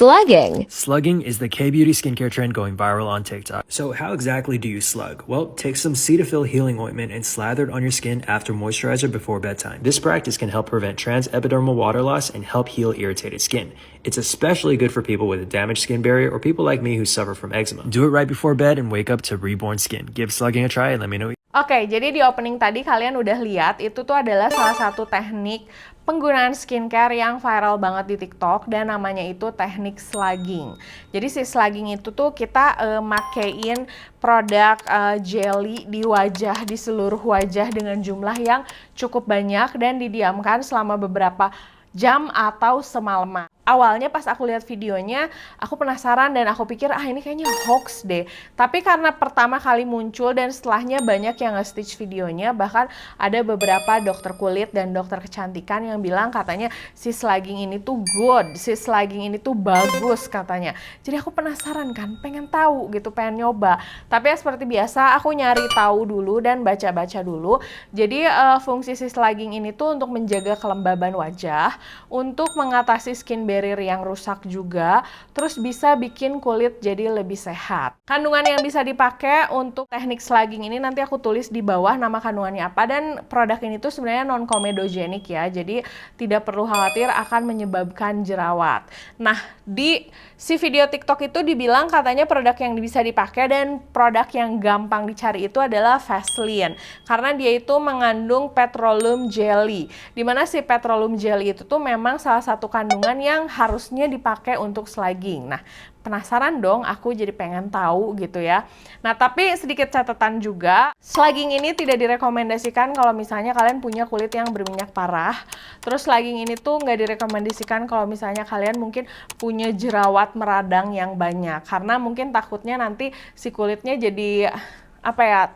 Slugging. Slugging is the K-beauty skincare trend going viral on TikTok. So how exactly do you slug? Well, take some Cetaphil healing ointment and slather it on your skin after moisturizer before bedtime. This practice can help prevent transepidermal water loss and help heal irritated skin. It's especially good for people with a damaged skin barrier or people like me who suffer from eczema. Do it right before bed and wake up to reborn skin. Give slugging a try and let me know. Oke, jadi di opening tadi kalian udah lihat itu tuh adalah salah satu teknik penggunaan skincare yang viral banget di TikTok dan namanya itu teknik slugging. Jadi si slugging itu tuh kita makein produk jelly di wajah, di seluruh wajah dengan jumlah yang cukup banyak dan didiamkan selama beberapa jam atau semalaman. Awalnya pas aku lihat videonya, aku penasaran dan aku pikir ini kayaknya hoax deh. Tapi karena pertama kali muncul dan setelahnya banyak yang nge-stitch videonya, bahkan ada beberapa dokter kulit dan dokter kecantikan yang bilang katanya si slugging ini tuh good, si slugging ini tuh bagus katanya. Jadi aku penasaran kan, pengen tahu gitu, pengen nyoba. Tapi ya seperti biasa aku nyari tahu dulu dan baca-baca dulu. Jadi fungsi si slugging ini tuh untuk menjaga kelembaban wajah, untuk mengatasi skin barrier yang rusak juga, terus bisa bikin kulit jadi lebih sehat. Kandungan yang bisa dipakai untuk teknik slugging ini nanti aku tulis di bawah nama kandungannya apa, dan produk ini tuh sebenarnya non-comedogenic ya, jadi tidak perlu khawatir akan menyebabkan jerawat. Nah, di si video TikTok itu dibilang katanya produk yang bisa dipakai dan produk yang gampang dicari itu adalah Vaseline, karena dia itu mengandung petroleum jelly, dimana si petroleum jelly itu tuh memang salah satu kandungan yang harusnya dipakai untuk slugging. Nah, penasaran dong, aku jadi pengen tahu gitu ya. Nah, tapi sedikit catatan juga, slugging ini tidak direkomendasikan kalau misalnya kalian punya kulit yang berminyak parah. Terus slugging ini tuh nggak direkomendasikan kalau misalnya kalian mungkin punya jerawat meradang yang banyak. Karena mungkin takutnya nanti si kulitnya jadi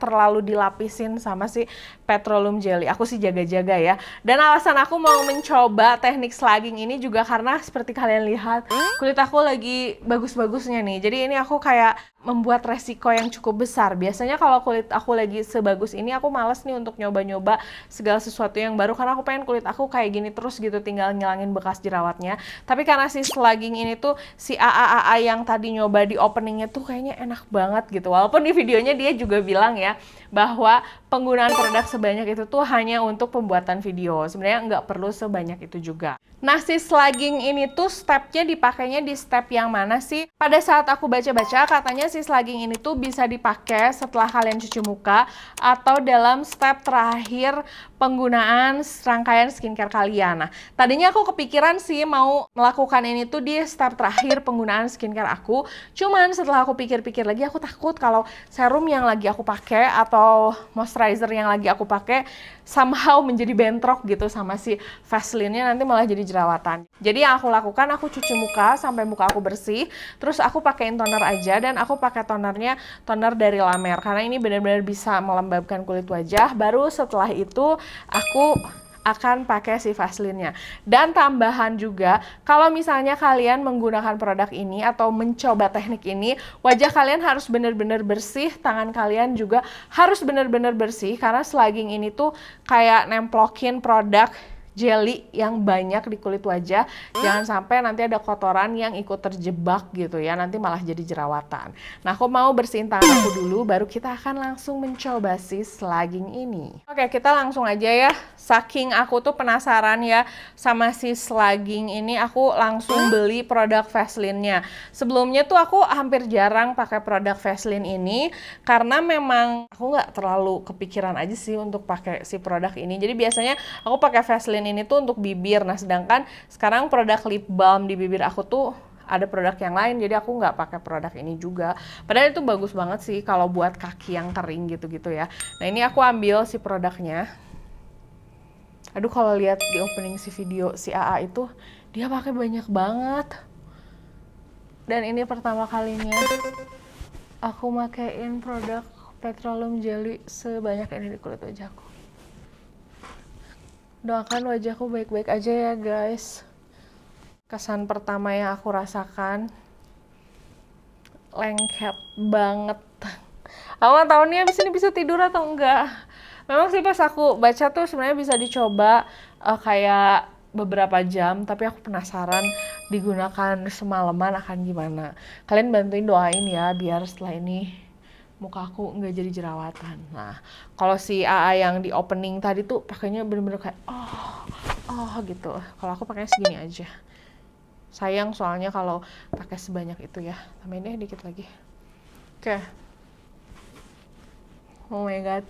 terlalu dilapisin sama si petroleum jelly. Aku sih jaga-jaga ya. Dan alasan aku mau mencoba teknik slugging ini juga karena seperti kalian lihat, kulit aku lagi bagus-bagusnya nih. Jadi ini aku kayak membuat resiko yang cukup besar. Biasanya kalau kulit aku lagi sebagus ini, aku males nih untuk nyoba-nyoba segala sesuatu yang baru karena aku pengen kulit aku kayak gini terus gitu, tinggal ngilangin bekas jerawatnya. Tapi karena si slugging ini tuh, si AA yang tadi nyoba di openingnya tuh kayaknya enak banget gitu. Walaupun di videonya dia juga bilang ya bahwa penggunaan produk sebanyak itu tuh hanya untuk pembuatan video. Sebenarnya nggak perlu sebanyak itu juga. Nah, si slugging ini tuh stepnya dipakainya di step yang mana sih? Pada saat aku baca-baca katanya si slugging ini tuh bisa dipakai setelah kalian cuci muka atau dalam step terakhir penggunaan rangkaian skincare kalian. Nah, tadinya aku kepikiran sih mau melakukan ini tuh di step terakhir penggunaan skincare aku. Cuman setelah aku pikir-pikir lagi, aku takut kalau serum yang lagi aku pakai atau moisturizer yang lagi aku pakai somehow menjadi bentrok gitu sama si Vaseline-nya, nanti malah jadi jerawatan. Jadi yang aku lakukan, aku cuci muka sampai muka aku bersih, terus aku pakein toner aja, dan aku pakai tonernya toner dari La Mer karena ini benar-benar bisa melembabkan kulit wajah. Baru setelah itu aku akan pakai si Vaseline-nya. Dan tambahan juga, kalau misalnya kalian menggunakan produk ini atau mencoba teknik ini, wajah kalian harus benar-benar bersih, tangan kalian juga harus benar-benar bersih, karena slugging ini tuh kayak nemplokin produk jelly yang banyak di kulit wajah. Jangan sampai nanti ada kotoran yang ikut terjebak gitu ya, nanti malah jadi jerawatan. Nah, aku mau bersihin tangan aku dulu, baru kita akan langsung mencoba si slugging ini. Oke, kita langsung aja ya. Saking aku tuh penasaran ya sama si slugging ini, aku langsung beli produk Vaseline-nya. Sebelumnya tuh aku hampir jarang pakai produk Vaseline ini karena memang aku nggak terlalu kepikiran aja sih untuk pakai si produk ini. Jadi biasanya aku pakai Vaseline ini tuh untuk bibir. Nah, sedangkan sekarang produk lip balm di bibir aku tuh ada produk yang lain, jadi aku nggak pakai produk ini juga. Padahal itu bagus banget sih kalau buat kaki yang kering gitu-gitu ya. Nah, ini aku ambil si produknya. Aduh, kalau lihat di opening si video si AA itu, dia pakai banyak banget. Dan ini pertama kalinya aku makein produk petroleum jelly sebanyak ini di kulit wajahku. Doakan wajahku baik-baik aja ya guys. Kesan pertama yang aku rasakan, lengket banget. Aku nggak tahu nih abis ini bisa tidur atau enggak. Memang sih pas aku baca tuh sebenarnya bisa dicoba kayak beberapa jam, tapi aku penasaran digunakan semalaman akan gimana. Kalian bantuin doain ya, biar setelah ini muka aku nggak jadi jerawatan. Nah, kalau si AA yang di opening tadi tuh pakainya bener-bener kayak gitu. Kalau aku pakainya segini aja. Sayang soalnya kalau pakai sebanyak itu ya. Tambahin deh dikit lagi. Oke. Oh my god.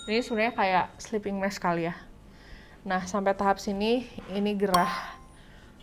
Ini sebenarnya kayak sleeping mask kali ya. Nah, sampai tahap sini ini gerah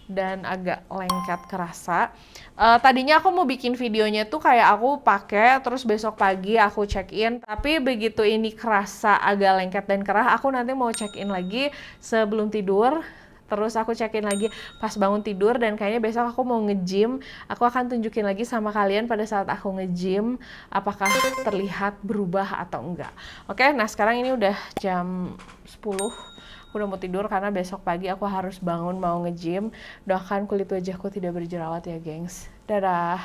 dan agak lengket kerasa. Tadinya aku mau bikin videonya tuh kayak aku pakai terus besok pagi aku check in, tapi begitu ini kerasa agak lengket dan kerah, aku nanti mau check in lagi sebelum tidur. Terus aku check in lagi pas bangun tidur, dan kayaknya besok aku mau nge-gym. Aku akan tunjukin lagi sama kalian pada saat aku nge-gym apakah terlihat berubah atau enggak. Oke, nah sekarang ini udah jam 10. Aku udah mau tidur karena besok pagi aku harus bangun mau nge-gym. Doakan kulit wajahku tidak berjerawat ya, gengs. Dadah.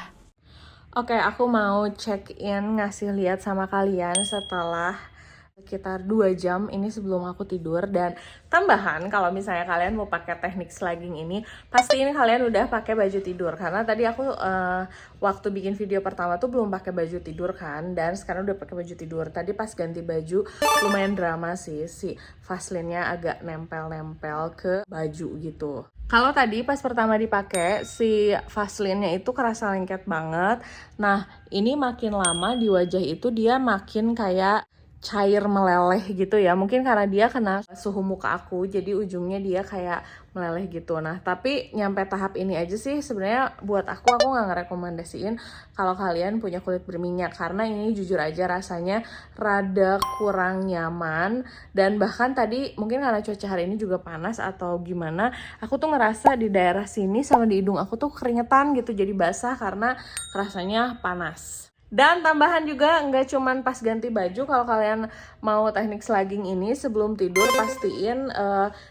Oke, aku mau check in ngasih lihat sama kalian setelah sekitar 2 jam ini sebelum aku tidur. Dan tambahan, kalau misalnya kalian mau pakai teknik slugging ini, pastiin kalian udah pakai baju tidur. Karena tadi aku waktu bikin video pertama tuh belum pakai baju tidur kan, dan sekarang udah pakai baju tidur. Tadi pas ganti baju lumayan drama sih, si Vaseline-nya agak nempel-nempel ke baju gitu. Kalau tadi pas pertama dipakai si Vaseline-nya itu kerasa lengket banget. Nah, ini makin lama di wajah itu dia makin kayak cair meleleh gitu ya. Mungkin karena dia kena suhu muka aku, jadi ujungnya dia kayak meleleh gitu. Nah, tapi nyampe tahap ini aja sih sebenarnya buat aku nggak ngerekomendasiin kalau kalian punya kulit berminyak, karena ini jujur aja rasanya rada kurang nyaman. Dan bahkan tadi mungkin karena cuaca hari ini juga panas atau gimana, aku tuh ngerasa di daerah sini sama di hidung aku tuh keringetan gitu, jadi basah karena rasanya panas. Dan tambahan juga nggak cuman pas ganti baju, kalau kalian mau teknik slugging ini sebelum tidur pastiin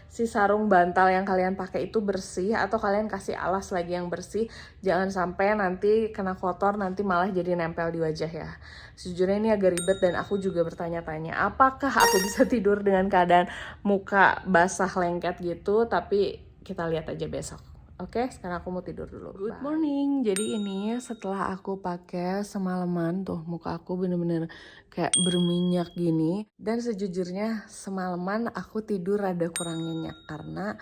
si sarung bantal yang kalian pakai itu bersih, atau kalian kasih alas lagi yang bersih. Jangan sampai nanti kena kotor, nanti malah jadi nempel di wajah ya. Sejujurnya ini agak ribet dan aku juga bertanya-tanya apakah aku bisa tidur dengan keadaan muka basah lengket gitu, tapi kita lihat aja besok. Oke, sekarang aku mau tidur dulu. Good morning. Jadi ini setelah aku pakai semalaman tuh, muka aku bener-bener kayak berminyak gini. Dan sejujurnya semalaman aku tidur rada kurang nyenyak karena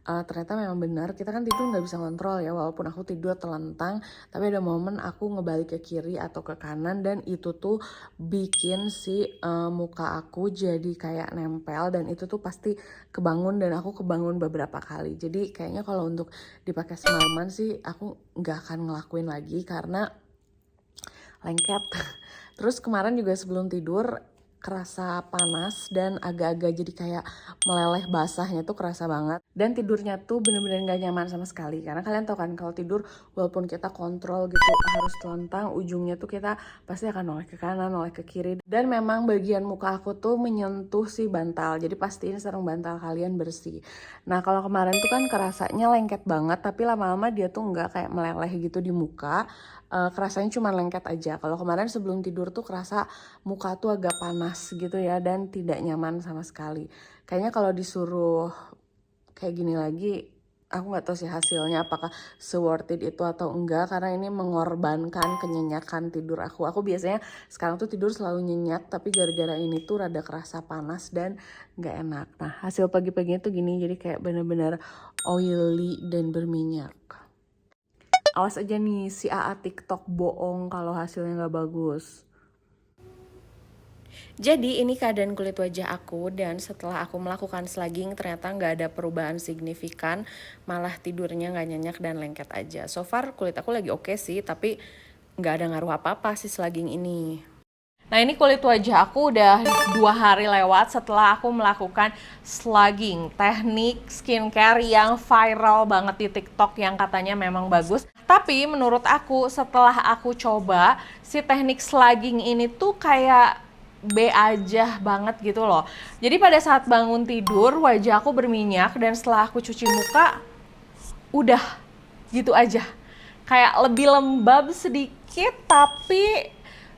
ternyata memang benar, kita kan tidur nggak bisa kontrol ya. Walaupun aku tidur telentang, tapi ada momen aku ngebalik ke kiri atau ke kanan, dan itu tuh bikin si muka aku jadi kayak nempel, dan itu tuh pasti kebangun, dan aku kebangun beberapa kali. Jadi kayaknya kalau untuk dipakai semalaman sih aku nggak akan ngelakuin lagi karena lengket. Terus kemarin juga sebelum tidur kerasa panas dan agak-agak jadi kayak meleleh, basahnya tuh kerasa banget. Dan tidurnya tuh bener-bener gak nyaman sama sekali. Karena kalian tau kan kalau tidur walaupun kita kontrol gitu harus telentang, ujungnya tuh kita pasti akan noleh ke kanan, noleh ke kiri. Dan memang bagian muka aku tuh menyentuh si bantal. Jadi pastiin sarung bantal kalian bersih. Nah, kalau kemarin tuh kan kerasanya lengket banget, tapi lama-lama dia tuh gak kayak meleleh gitu di muka. Kerasanya cuma lengket aja. Kalau kemarin sebelum tidur tuh kerasa muka tuh agak panas gitu ya, dan tidak nyaman sama sekali. Kayaknya kalau disuruh kayak gini lagi, aku nggak tahu sih hasilnya apakah se-worth it itu atau enggak, karena ini mengorbankan kenyenyakan tidur aku. Aku biasanya sekarang tuh tidur selalu nyenyak, tapi gara-gara ini tuh rada kerasa panas dan nggak enak. Nah, hasil pagi-paginya tuh gini, jadi kayak bener-bener oily dan berminyak. Awas aja nih si AA TikTok bohong kalau hasilnya nggak bagus. Jadi ini keadaan kulit wajah aku, dan setelah aku melakukan slugging ternyata nggak ada perubahan signifikan, malah tidurnya nggak nyenyak dan lengket aja. So far kulit aku lagi oke sih, tapi nggak ada ngaruh apa-apa sih slugging ini. Nah, ini kulit wajah aku udah 2 hari lewat setelah aku melakukan slugging, teknik skincare yang viral banget di TikTok yang katanya memang bagus. Tapi menurut aku setelah aku coba, si teknik slugging ini tuh kayak B aja banget gitu loh. Jadi pada saat bangun tidur wajah aku berminyak, dan setelah aku cuci muka udah gitu aja. Kayak lebih lembab sedikit, tapi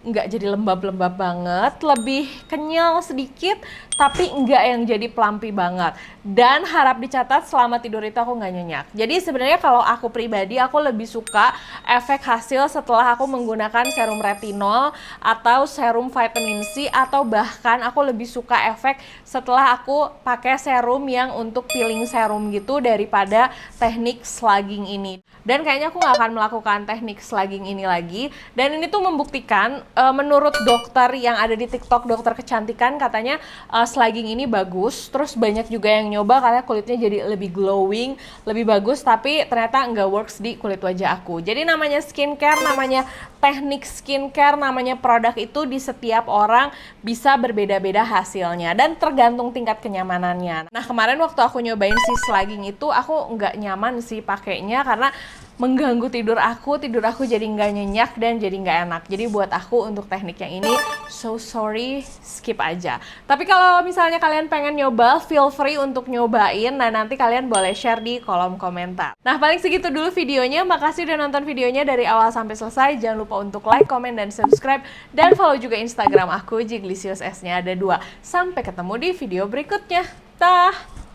nggak jadi lembab-lembab banget, lebih kenyal sedikit, tapi nggak yang jadi plumpy banget. Dan harap dicatat selama tidur itu aku nggak nyenyak. Jadi sebenarnya kalau aku pribadi, aku lebih suka efek hasil setelah aku menggunakan serum retinol atau serum vitamin C, atau bahkan aku lebih suka efek setelah aku pakai serum yang untuk peeling serum gitu daripada teknik slugging ini. Dan kayaknya aku nggak akan melakukan teknik slugging ini lagi. Dan ini tuh membuktikan, menurut dokter yang ada di TikTok, dokter kecantikan, katanya slugging ini bagus. Terus banyak juga yang nyoba karena kulitnya jadi lebih glowing, lebih bagus. Tapi ternyata nggak works di kulit wajah aku. Jadi namanya skincare, namanya teknik skincare, namanya produk itu di setiap orang bisa berbeda-beda hasilnya. Dan tergantung tingkat kenyamanannya. Nah kemarin waktu aku nyobain si slugging itu, aku nggak nyaman sih pakainya karena mengganggu tidur aku jadi nggak nyenyak dan jadi nggak enak. Jadi buat aku untuk teknik yang ini, so sorry, skip aja. Tapi kalau misalnya kalian pengen nyoba, feel free untuk nyobain. Nah nanti kalian boleh share di kolom komentar. Nah paling segitu dulu videonya. Makasih udah nonton videonya dari awal sampai selesai. Jangan lupa untuk like, komen, dan subscribe. Dan follow juga Instagram aku, Jiglisius S-nya ada 2. Sampai ketemu di video berikutnya. Dah!